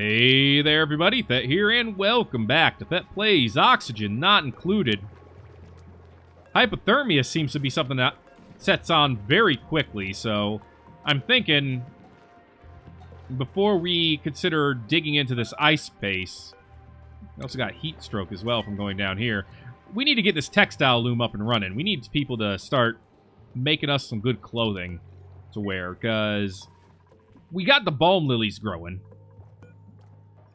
Hey there, everybody. Thet here, and welcome back to Thet Plays Oxygen Not Included. Hypothermia seems to be something that sets on very quickly, so I'm thinking before we consider digging into this ice space, we also got heat stroke as well from going down here. We need to get this textile loom up and running. We need people to start making us some good clothing to wear, because we got the balm lilies growing.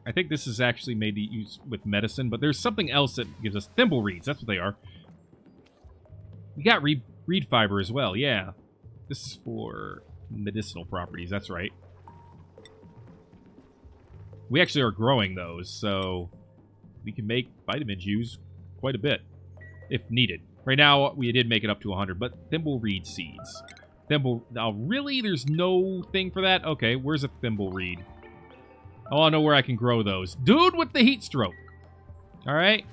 I think this is actually made to use with medicine, but there's something else that gives us thimble reeds. That's what they are. We got reed fiber as well, yeah. This is for medicinal properties, that's right. We actually are growing those, so we can make vitamins use quite a bit, if needed. Right now, we did make it up to 100, but thimble reed seeds. Now, really? There's no thing for that? Okay, where's a thimble reed? I want to know where I can grow those. Dude with the heat stroke. Alright?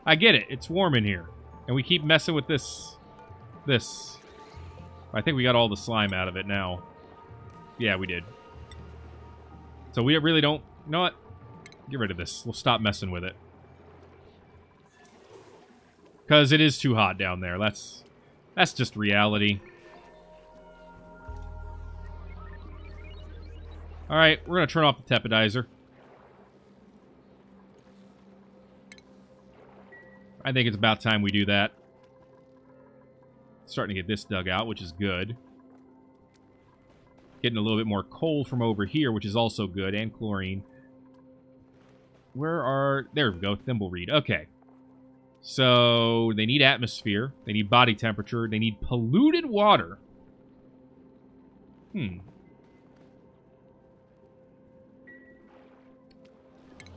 I get it. It's warm in here. And we keep messing with this. I think we got all the slime out of it now. Yeah, we did. So we really don't... You know what? Get rid of this. We'll stop messing with it. Because it is too hot down there. That's just reality. Alright, we're going to turn off the tepidizer. I think it's about time we do that. Starting to get this dug out, which is good. Getting a little bit more coal from over here, which is also good, and chlorine. There we go, thimbleweed. Okay. So, they need atmosphere. They need body temperature. They need polluted water.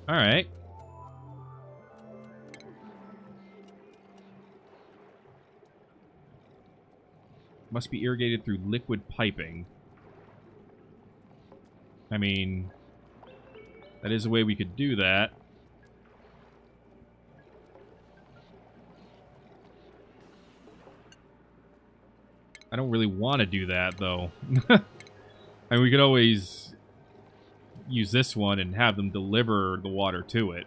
Alright. Must be irrigated through liquid piping. I mean, that is a way we could do that. I don't really want to do that, though. I mean, we could always use this one and have them deliver the water to it.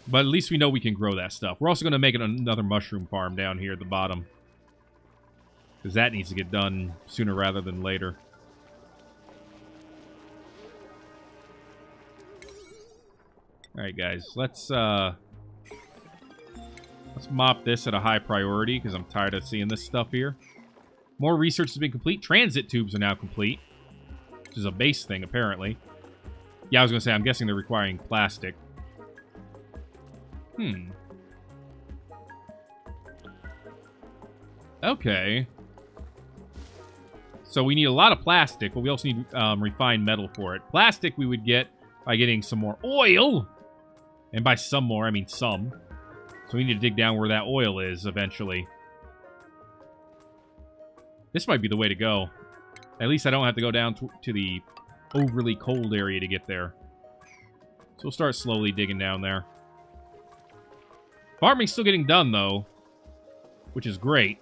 But at least we know we can grow that stuff. We're also going to make another mushroom farm down here at the bottom, because that needs to get done sooner rather than later. Alright, guys. Let's mop this at a high priority, because I'm tired of seeing this stuff here. More research has been complete. Transit tubes are now complete, which is a base thing, apparently. Yeah, I was going to say, I'm guessing they're requiring plastic. Okay. So we need a lot of plastic, but we also need refined metal for it. Plastic we would get by getting some more oil. And by some more, I mean some. So we need to dig down where that oil is eventually. This might be the way to go. At least I don't have to go down to the overly cold area to get there. So we'll start slowly digging down there. Farming's still getting done, though, which is great.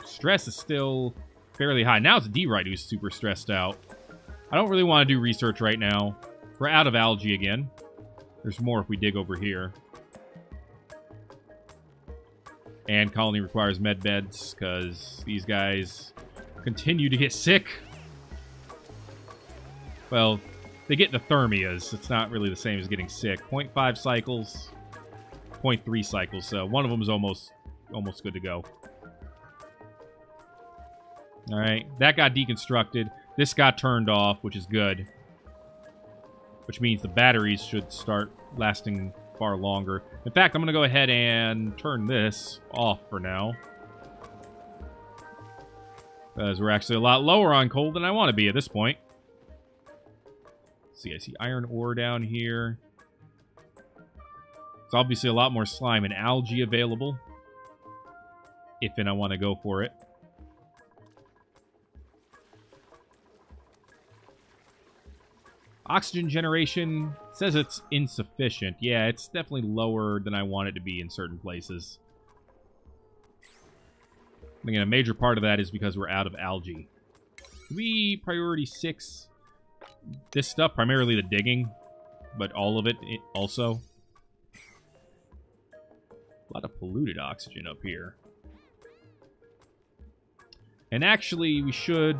Stress is still fairly high. Now it's D-Right who's super stressed out. I don't really want to do research right now. We're out of algae again. There's more if we dig over here. And colony requires med beds, because these guys continue to get sick. Well, they get the thermias. It's not really the same as getting sick. 0.5 cycles, 0.3 cycles, so one of them is almost good to go. Alright, that got deconstructed. This got turned off, which is good. Which means the batteries should start lasting far longer. In fact, I'm going to go ahead and turn this off for now, because we're actually a lot lower on coal than I want to be at this point. Let's see, I see iron ore down here. It's obviously a lot more slime and algae available, if and I want to go for it. Oxygen generation says it's insufficient. Yeah, it's definitely lower than I want it to be in certain places. Again, a major part of that is because we're out of algae. we priority 6 this stuff, primarily the digging, but all of it also. A lot of polluted oxygen up here. And actually, we should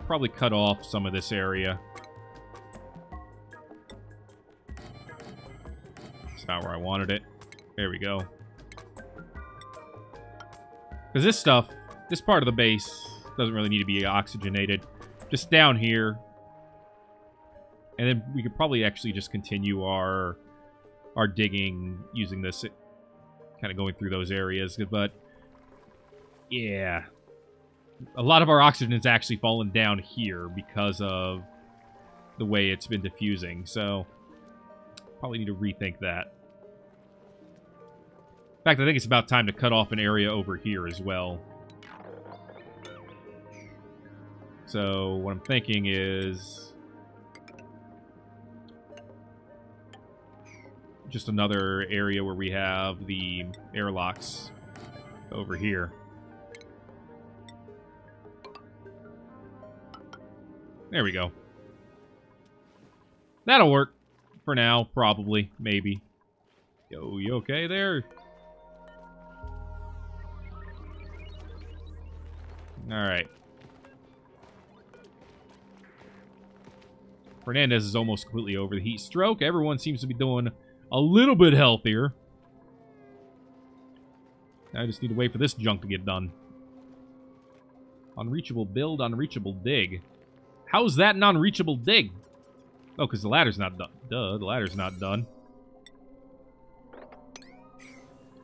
probably cut off some of this area. It's not where I wanted it. There we go. Because this stuff, this part of the base, doesn't really need to be oxygenated. Just down here. And then we could probably actually just continue our digging using this, kind of going through those areas. But, yeah. A lot of our oxygen's actually fallen down here because of the way it's been diffusing. So, probably need to rethink that. In fact, I think it's about time to cut off an area over here as well. So, what I'm thinking is just another area where we have the airlocks over here. There we go. That'll work for now, probably, maybe. Yo, you okay there? Alright. Fernandez is almost completely over the heat stroke. Everyone seems to be doing a little bit healthier. I just need to wait for this junk to get done. Unreachable build, unreachable dig. How's that an unreachable dig? Oh, because the ladder's not done. Duh, the ladder's not done.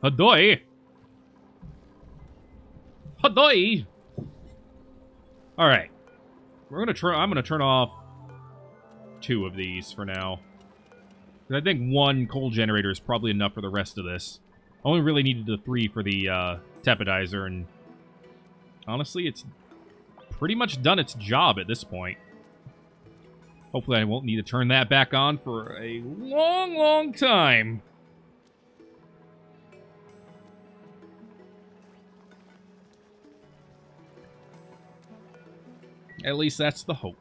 Hadoy! Hadoy! Alright. I'm gonna turn off 2 of these for now. I think 1 coal generator is probably enough for the rest of this. I only really needed the 3 for the tepodizer, and honestly, it's pretty much done its job at this point. Hopefully I won't need to turn that back on for a long, long time. At least that's the hope.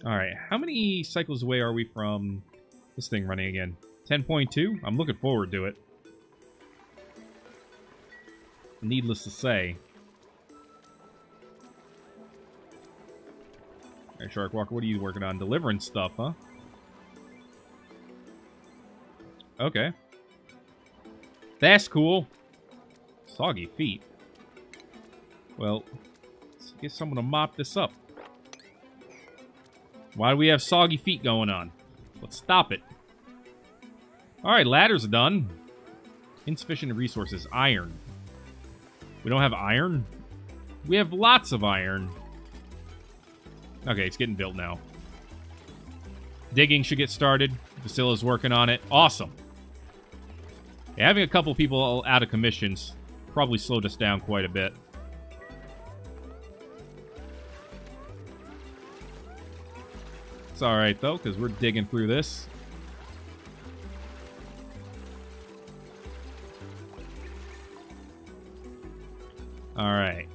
Alright, how many cycles away are we from this thing running again? 10.2? I'm looking forward to it. Needless to say. Alright, Sharkwalker, what are you working on? Delivering stuff, huh? Okay. That's cool. Soggy feet. Well, let's get someone to mop this up. Why do we have soggy feet going on? Let's stop it. Alright, ladder's done. Insufficient resources. Iron. We don't have iron? We have lots of iron. Okay, it's getting built now. Digging should get started. Vasila's working on it. Awesome. Yeah, having a couple people out of commissions probably slowed us down quite a bit. It's alright, though, because we're digging through this. Alright.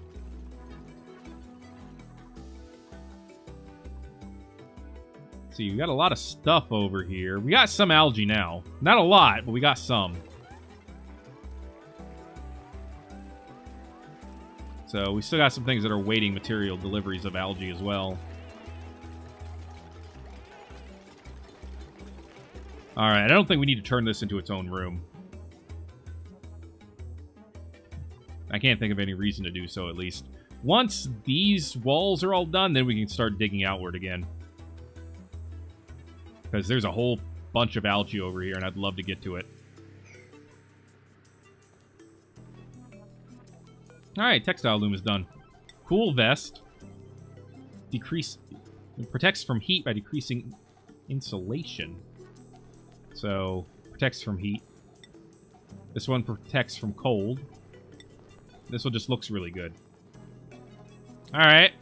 See, we got a lot of stuff over here. We got some algae now. Not a lot, but we got some. So, we still got some things that are waiting material deliveries of algae as well. Alright, I don't think we need to turn this into its own room. I can't think of any reason to do so, at least. Once these walls are all done, then we can start digging outward again. Because there's a whole bunch of algae over here, and I'd love to get to it. Alright, textile loom is done. Cool vest. Decrease... It protects from heat by decreasing insulation. So, protects from heat. This one protects from cold. This one just looks really good. Alright.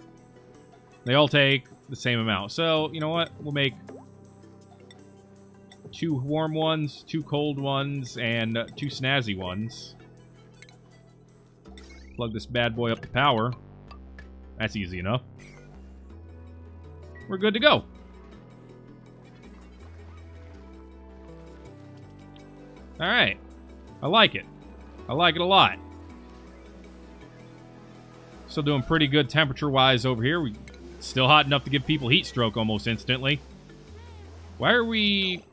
They all take the same amount. So, you know what? We'll make 2 warm ones, 2 cold ones, and 2 snazzy ones. Plug this bad boy up to power. That's easy enough. We're good to go. Alright. I like it. I like it a lot. Still doing pretty good temperature-wise over here. Still hot enough to give people heat stroke almost instantly. Why are we...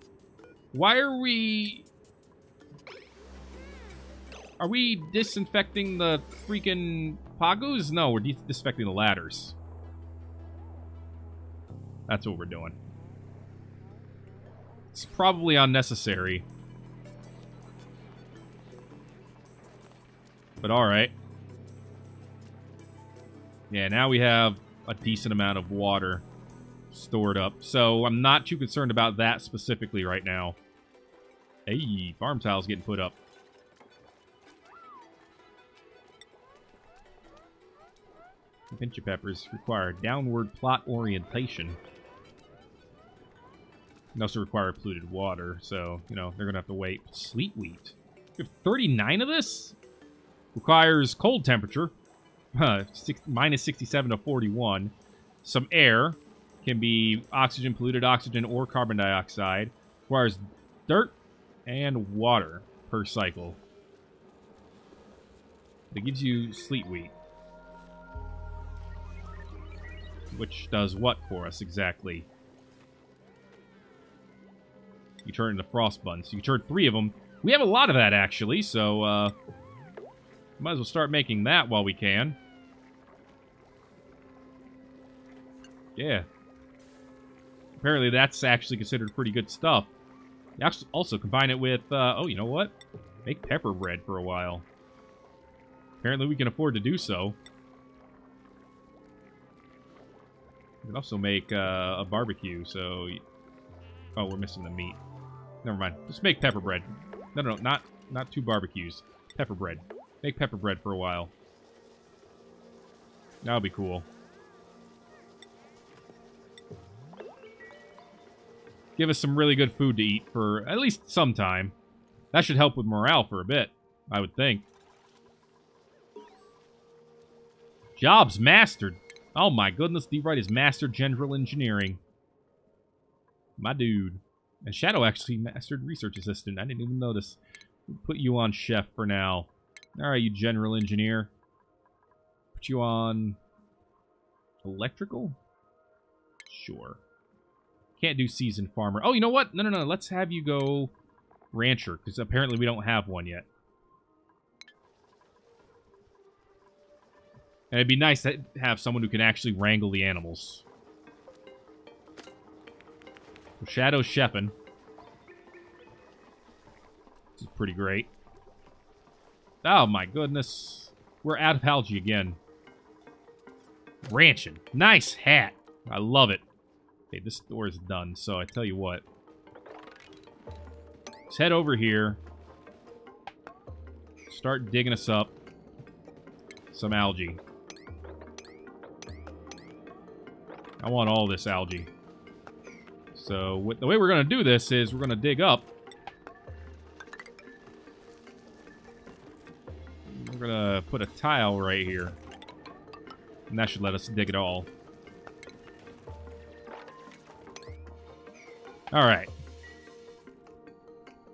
Are we disinfecting the freaking Pagus? No, we're disinfecting the ladders. That's what we're doing. It's probably unnecessary. But alright. Yeah, now we have a decent amount of water stored up. So I'm not too concerned about that specifically right now. Hey, farm tiles getting put up. Pinch of peppers require downward plot orientation. They also require polluted water, so, you know, they're going to have to wait. Sweet wheat. We have 39 of this? Requires cold temperature. Minus 67 to 41. Some air. Can be oxygen, polluted oxygen, or carbon dioxide. Requires dirt and water per cycle. It gives you sleet wheat. Which does what for us exactly? You turn into frost buns. So you turn 3 of them. We have a lot of that, actually, so might as well start making that while we can. Yeah. Apparently that's actually considered pretty good stuff. You also combine it with, oh, you know what? Make pepper bread for a while. Apparently we can afford to do so. We can also make a barbecue, so... Oh, we're missing the meat. Never mind. Just make pepper bread. No, not 2 barbecues. Pepper bread. Make pepper bread for a while. That'll be cool. Give us some really good food to eat for at least some time. That should help with morale for a bit, I would think. Jobs mastered. Oh my goodness, D-Right is mastered general engineering. My dude. And Shadow actually mastered research assistant. I didn't even notice. We'll put you on chef for now. Alright, you general engineer. Put you on... electrical? Sure. Can't do seasoned farmer. Oh, you know what? No. Let's have you go rancher, because apparently we don't have one yet. And it'd be nice to have someone who can actually wrangle the animals. So Shadow's chefing. This is pretty great. Oh my goodness. We're out of algae again. Ranching. Nice hat. I love it. Okay, this door is done, so I tell you what. Let's head over here. Start digging us up some algae. I want all this algae. So, the way we're going to do this is we're going to dig up. We're going to put a tile right here. And that should let us dig it all. Alright.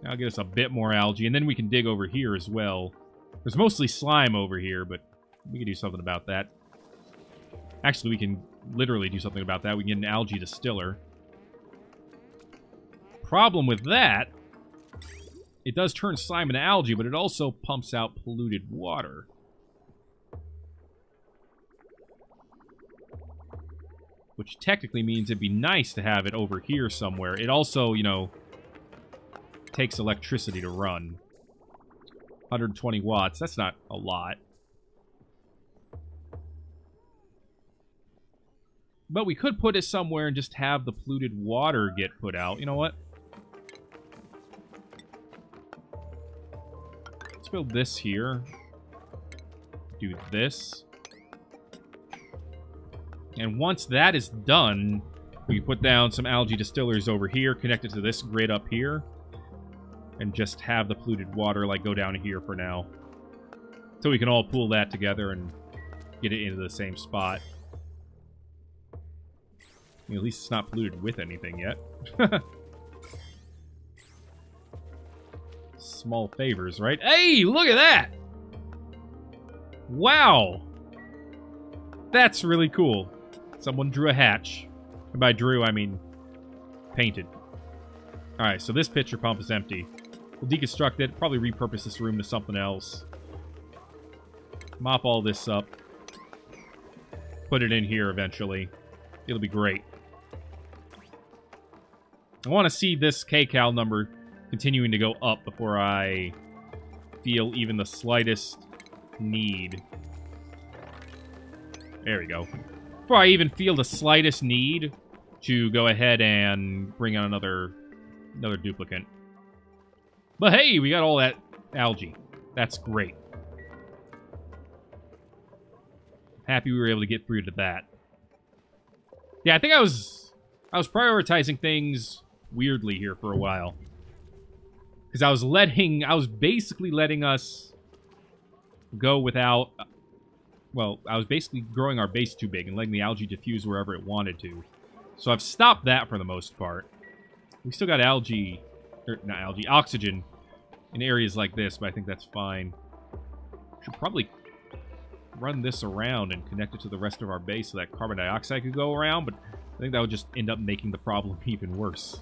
That'll get us a bit more algae, and then we can dig over here as well. There's mostly slime over here, but we can do something about that. Actually, we can literally do something about that. We can get an algae distiller. Problem with that, it does turn slime into algae, but it also pumps out polluted water. Which technically means it'd be nice to have it over here somewhere. It also, you know, takes electricity to run. 120 watts. That's not a lot. But we could put it somewhere and just have the polluted water get put out. You know what? Let's build this here. Do this. And once that is done, we put down some algae distillers over here, connected to this grid up here, and just have the polluted water, like, go down here for now. So we can all pool that together and get it into the same spot. I mean, at least it's not polluted with anything yet. Small favors, right? Hey, look at that! Wow! That's really cool. Someone drew a hatch. And by drew, I mean painted. Alright, so this pitcher pump is empty. We'll deconstruct it, probably repurpose this room to something else. Mop all this up. Put it in here eventually. It'll be great. I want to see this kcal number continuing to go up before I feel even the slightest need. There we go. Before I even feel the slightest need to go ahead and bring on another duplicant. But hey, we got all that algae. That's great. Happy we were able to get through to that. Yeah, I think I was prioritizing things weirdly here for a while. Because I was basically letting us go without... Well, I was basically growing our base too big and letting the algae diffuse wherever it wanted to. So I've stopped that for the most part. We still got algae... not algae, oxygen in areas like this, but I think that's fine. Should probably run this around and connect it to the rest of our base so that carbon dioxide could go around, but I think that would just end up making the problem even worse.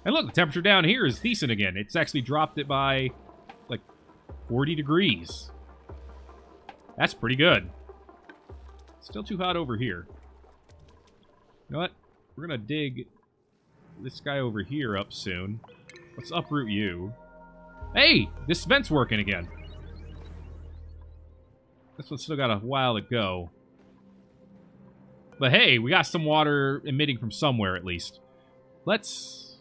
And look, the temperature down here is decent again. It's actually dropped it by, like, 40 degrees. That's pretty good. Still too hot over here. You know what? We're gonna dig this guy over here up soon. Let's uproot you. Hey! This vent's working again. This one's still got a while to go. But hey, we got some water emitting from somewhere at least. Let's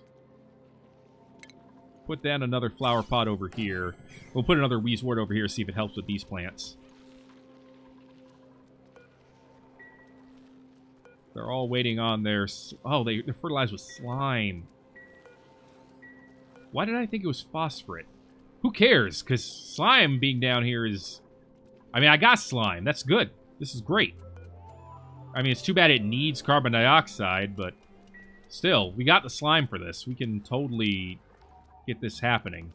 put down another flower pot over here. We'll put another wheezewort over here, see if it helps with these plants. They're all waiting on their... Oh, they're fertilized with slime. Why did I think it was phosphorate? Who cares? Because slime being down here is... I mean, I got slime. That's good. This is great. I mean, it's too bad it needs carbon dioxide, but still, we got the slime for this. We can totally get this happening.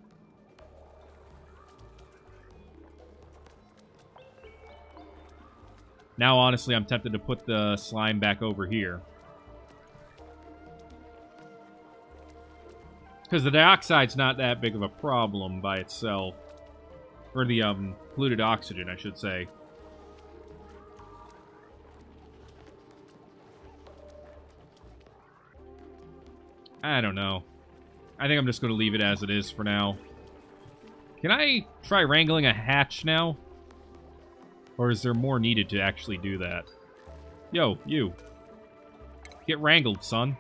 Now, honestly, I'm tempted to put the slime back over here. Because the dioxide's not that big of a problem by itself. Or the polluted oxygen, I should say. I don't know. I think I'm just going to leave it as it is for now. Can I try wrangling a hatch now? Or is there more needed to actually do that? Yo, you. Get wrangled, son.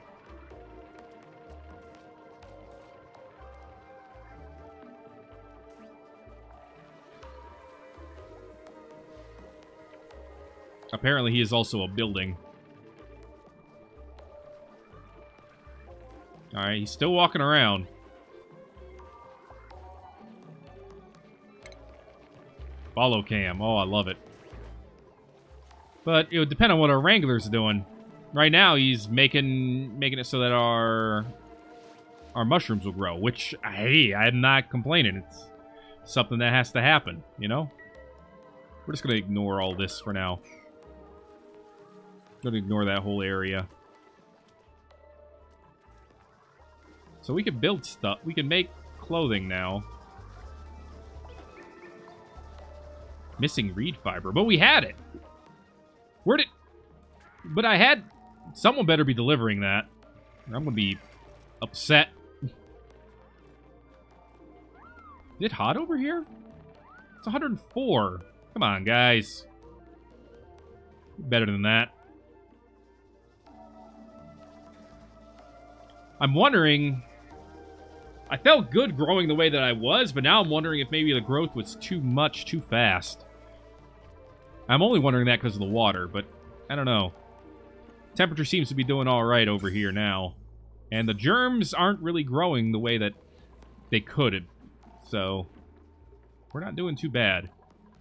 Apparently he is also a building. Alright, he's still walking around. Follow cam. Oh, I love it. But it would depend on what our wrangler's doing. Right now, he's making it so that our mushrooms will grow, which, hey, I'm not complaining. It's something that has to happen, you know? We're just going to ignore all this for now. Going to ignore that whole area. So we can build stuff. We can make clothing now. Missing reed fiber. But we had it. Where did... But I had... Someone better be delivering that. I'm going to be upset. Is it hot over here? It's 104. Come on, guys. Better than that. I'm wondering... I felt good growing the way that I was, but now I'm wondering if maybe the growth was too much, too fast. I'm only wondering that because of the water, but I don't know. Temperature seems to be doing all right over here now. And the germs aren't really growing the way that they could. So, we're not doing too bad.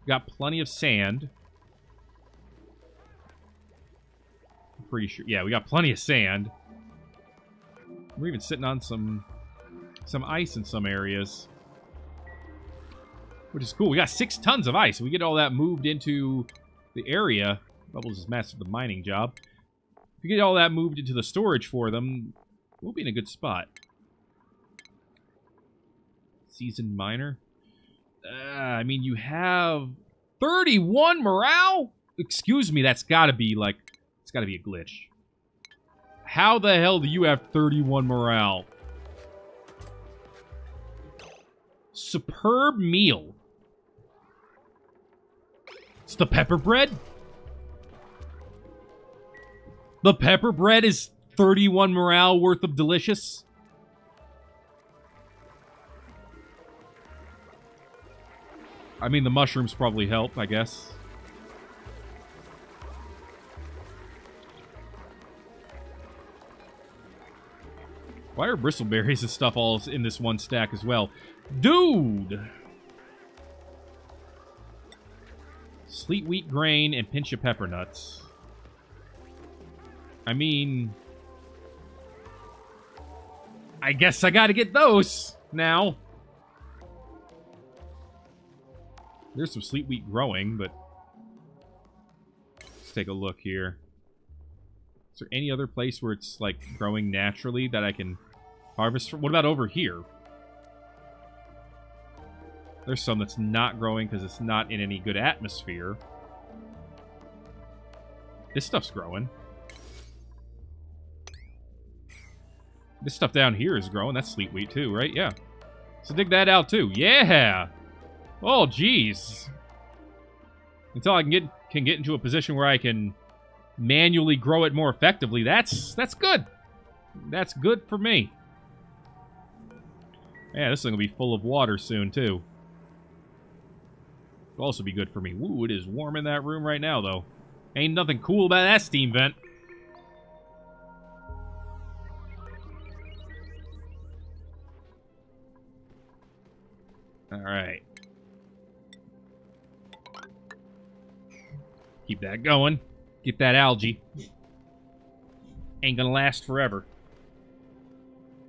Got plenty of sand. I'm pretty sure. Yeah, we got plenty of sand. We're even sitting on some ice in some areas, which is cool. We got 6 tons of ice. We get all that moved into the area. Bubbles has mastered the mining job. If we get all that moved into the storage for them, we'll be in a good spot. Seasoned miner. I mean, you have 31 morale? Excuse me, that's gotta be like, it's gotta be a glitch. How the hell do you have 31 morale? Superb meal. It's the pepper bread? The pepper bread is 31 morale worth of delicious? I mean, the mushrooms probably help, I guess. Why are bristleberries and stuff all in this one stack as well? Dude! Sleet wheat grain and pinch of pepper nuts. I mean, I guess I gotta get those now. There's some sleet wheat growing, but let's take a look here. Is there any other place where it's, like, growing naturally that I can harvest from? What about over here? There's some that's not growing because it's not in any good atmosphere. This stuff's growing. This stuff down here is growing. That's sleet wheat too, right? Yeah. So dig that out too. Yeah! Oh, jeez. Until I can get into a position where I can manually grow it more effectively. That's good. That's good for me. Yeah, this thing will be full of water soon, too. It'll also be good for me. Woo, it is warm in that room right now, though. Ain't nothing cool about that steam vent. Alright. Keep that going. Get that algae. Ain't gonna last forever.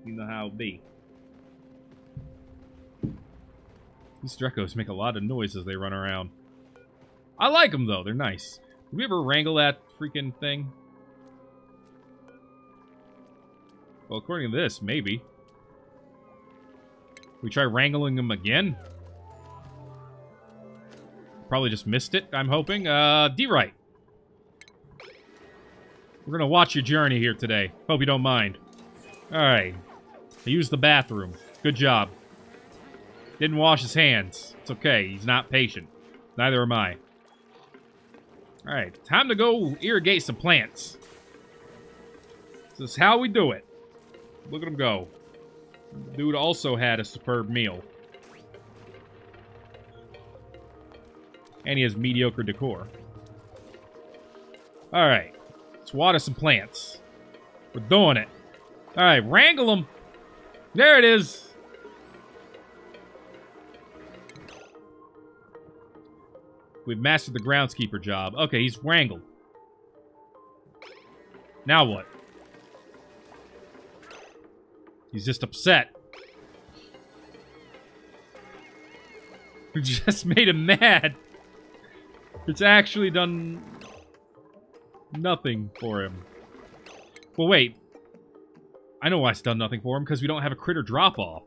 You know how it'll be. These Drekos make a lot of noise as they run around. I like them, though. They're nice. Did we ever wrangle that freaking thing? Well, according to this, maybe. We try wrangling them again? Probably just missed it, I'm hoping. D-right. We're gonna watch your journey here today. Hope you don't mind. Alright. I used the bathroom. Good job. Didn't wash his hands. It's okay. He's not patient. Neither am I. Alright. Time to go irrigate some plants. This is how we do it. Look at him go. Dude also had a superb meal. And he has mediocre decor. Alright. Let's water some plants. We're doing it. Alright, wrangle them. There it is. We've mastered the groundskeeper job. Okay, he's wrangled. Now what? He's just upset. We just made him mad. It's actually done nothing for him. Well, wait. I know why it's done nothing for him, because we don't have a critter drop-off.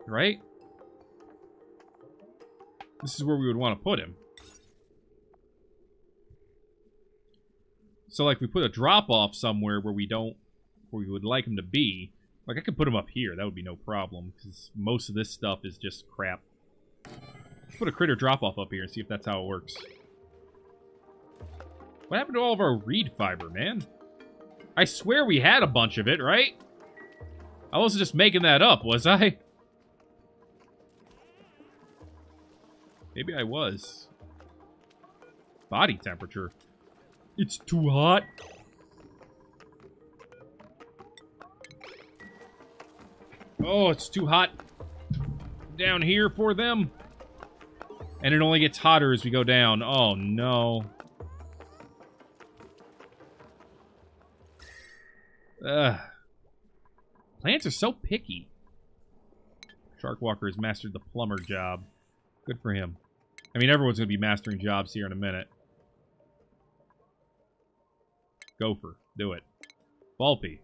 Right? This is where we would want to put him. So, like, we put a drop-off somewhere where we would like him to be. Like, I could put him up here. That would be no problem, because most of this stuff is just crap. Let's put a critter drop-off up here and see if that's how it works. What happened to all of our reed fiber, man? I swear we had a bunch of it, right? I wasn't just making that up, was I? Maybe I was. Body temperature. It's too hot. Oh, it's too hot. down here for them. And it only gets hotter as we go down. Oh, no. Ugh. Plants are so picky. Sharkwalker has mastered the plumber job. Good for him. I mean, everyone's going to be mastering jobs here in a minute. Gopher. Do it. Bulpy.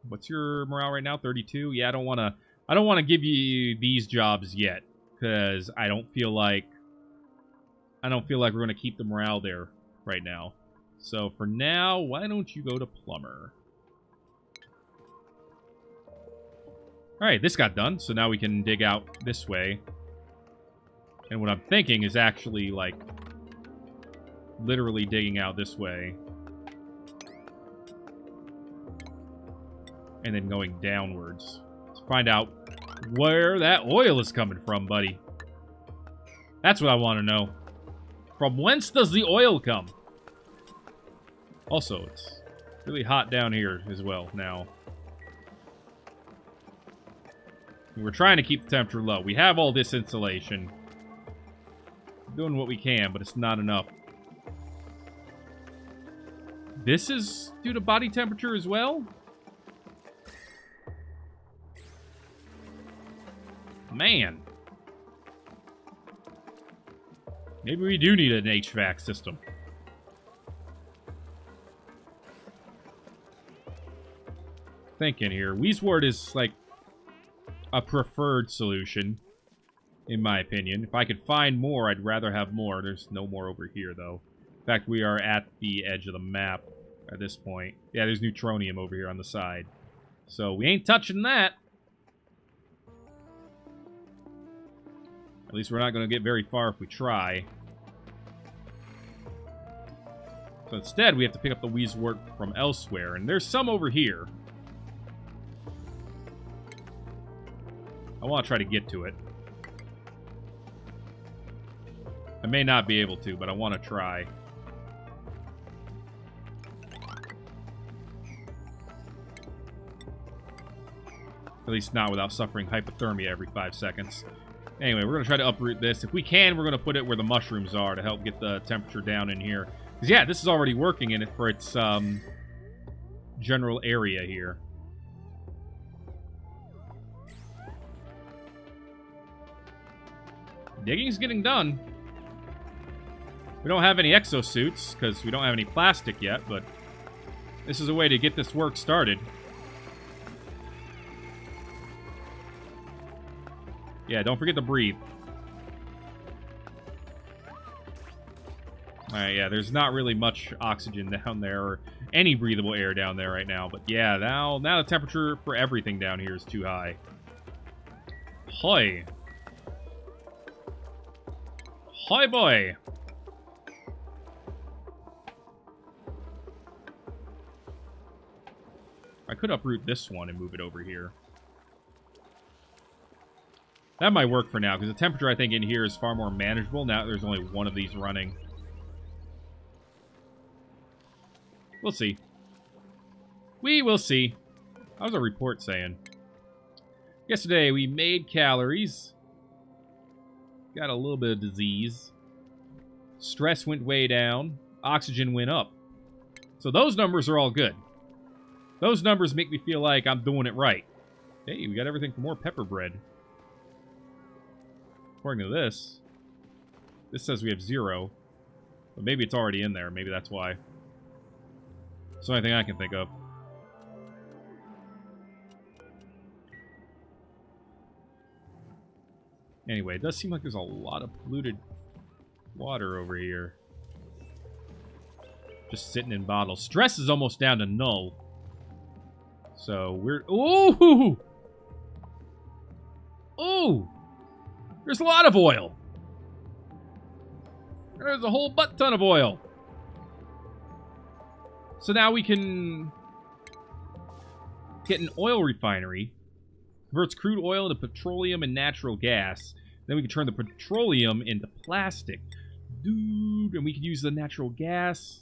What's your morale right now? 32? Yeah, I don't want to give you these jobs yet, because I don't feel like we're going to keep the morale there right now. So for now, why don't you go to plumber? Alright, this got done, so now we can dig out this way. And what I'm thinking is actually, like, literally digging out this way. And then going downwards. To find out where that oil is coming from, buddy. That's what I want to know. From whence does the oil come? Also, it's really hot down here as well now. We're trying to keep the temperature low. We have all this insulation. We're doing what we can, but it's not enough. This is due to body temperature as well? Man. Maybe we do need an HVAC system. Thinking here. Wheezewort is, like, a preferred solution, in my opinion. If I could find more, I'd rather have more. There's no more over here, though. In fact, we are at the edge of the map at this point. Yeah, there's neutronium over here on the side. So, we ain't touching that. At least we're not going to get very far if we try. So instead, we have to pick up the Wheezewort from elsewhere. And there's some over here. I want to try to get to it. I may not be able to, but I want to try. At least not without suffering hypothermia every 5 seconds. Anyway, we're going to try to uproot this. If we can, we're going to put it where the mushrooms are to help get the temperature down in here. Because, yeah, this is already working in it for its general area here. Digging's getting done. We don't have any exosuits, because we don't have any plastic yet, but this is a way to get this work started. Yeah, don't forget to breathe. Alright, yeah, there's not really much oxygen down there, or any breathable air down there right now, but yeah, now the temperature for everything down here is too high. Hoi! Hoi boy! I could uproot this one and move it over here. That might work for now, because the temperature, I think, in here is far more manageable now that there's only one of these running. We'll see. We will see. How's our report saying? Yesterday, we made calories. Got a little bit of disease. Stress went way down. Oxygen went up. So those numbers are all good. Those numbers make me feel like I'm doing it right. Hey, we got everything for more pepper bread. According to this says we have 0. But maybe it's already in there. Maybe that's why. It's the only thing I can think of. Anyway, it does seem like there's a lot of polluted water over here. Just sitting in bottles. Stress is almost down to null. So we're... Ooh! Ooh! There's a lot of oil. There's a whole butt ton of oil. So now we can get an oil refinery. Converts crude oil into petroleum and natural gas. Then we can turn the petroleum into plastic. Dude, and we can use the natural gas.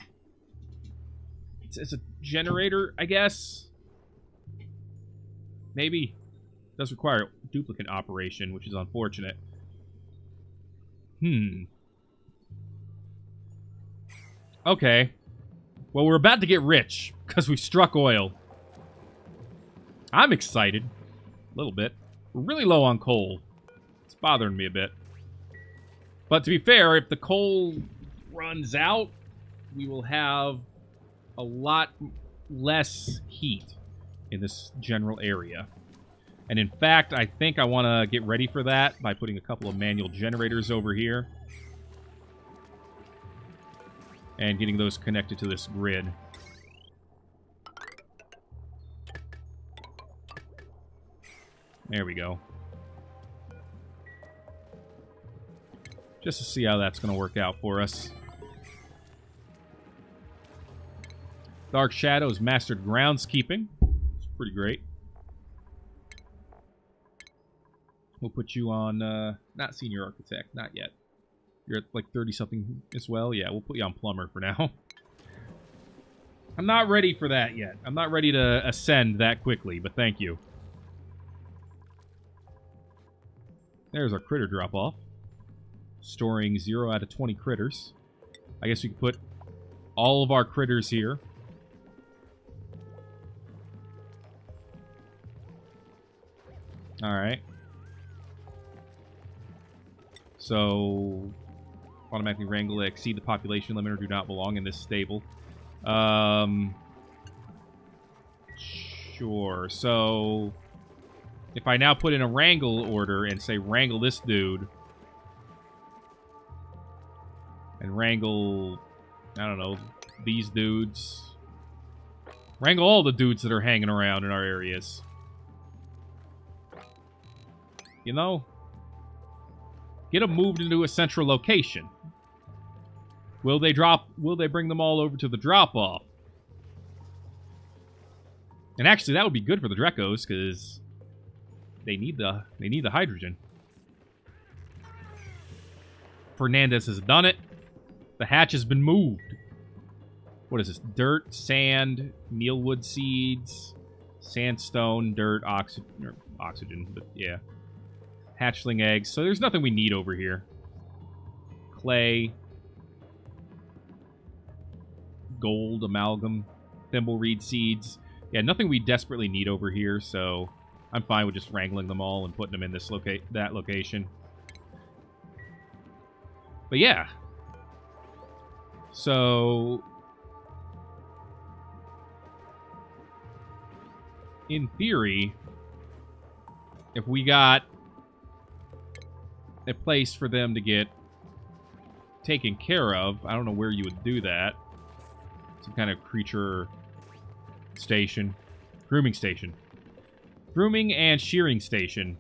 It's a generator, I guess. Maybe. does require duplicant operation, which is unfortunate. Okay. Well, we're about to get rich, because we struck oil. I'm excited. A little bit. We're really low on coal. It's bothering me a bit. But to be fair, if the coal runs out, we will have a lot less heat in this general area. And in fact, I think I want to get ready for that by putting a couple of manual generators over here. And getting those connected to this grid. There we go. Just to see how that's going to work out for us. Dark Shadows mastered groundskeeping. It's pretty great. We'll put you on, not senior architect, not yet. You're at like 30-something as well? Yeah, we'll put you on plumber for now. I'm not ready for that yet. I'm not ready to ascend that quickly, but thank you. There's our critter drop-off. Storing 0 out of 20 critters. I guess we could put all of our critters here. Alright. So, automatically wrangle that exceed the population limit or do not belong in this stable. Sure. So, if I now put in a wrangle order and say wrangle this dude, and wrangle, I don't know, these dudes, wrangle all the dudes that are hanging around in our areas. You know? Get them moved into a central location. Will they bring them all over to the drop-off? And actually, that would be good for the Drekos, because they need the hydrogen. Fernandez has done it. The hatch has been moved. What is this? Dirt, sand, mealwood seeds, sandstone, dirt, oxygen, but yeah. Hatchling eggs. So there's nothing we need over here. Klei. Gold, amalgam, thimbleweed seeds. Yeah, nothing we desperately need over here, so I'm fine with just wrangling them all and putting them in this that location. But yeah. So in theory, if we got a place for them to get taken care of, I don't know where you would do that. Some kind of creature station. Grooming station. Grooming and shearing station.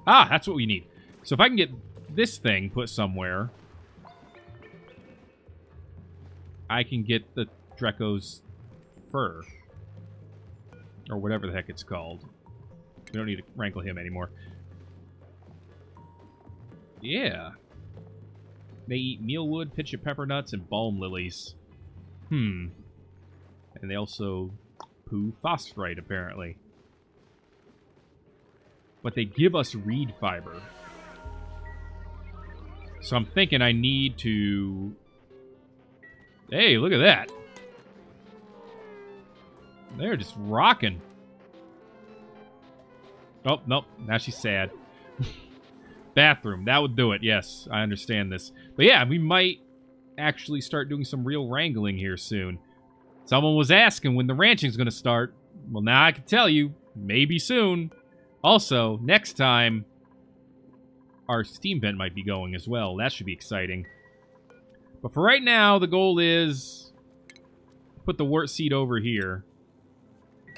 Ah, that's what we need. So if I can get this thing put somewhere, I can get the Dreko's fur. Or whatever the heck it's called. We don't need to wrangle him anymore. Yeah. They eat mealwood, pitch and pepper nuts, and balm lilies. And they also poo phosphorite, apparently. But they give us reed fiber. So I'm thinking I need to... Hey, look at that. They're just rocking. Oh, nope. Now she's sad. Bathroom. That would do it. Yes, I understand this. But yeah, we might actually start doing some real wrangling here soon. Someone was asking when the ranching's going to start. Well, now I can tell you. Maybe soon. Also, next time, our steam vent might be going as well. That should be exciting. But for right now, the goal is put the wort seed over here.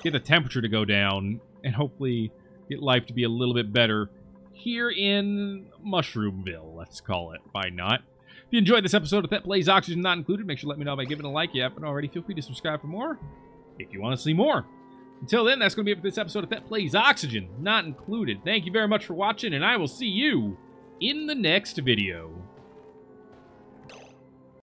Get the temperature to go down. And hopefully get life to be a little bit better here in Mushroomville, let's call it. Why not? If you enjoyed this episode of Thet Plays Oxygen Not Included, make sure to let me know by giving a like. If you haven't already, feel free to subscribe for more if you want to see more. Until then, that's going to be it for this episode of Thet Plays Oxygen Not Included. Thank you very much for watching, and I will see you in the next video.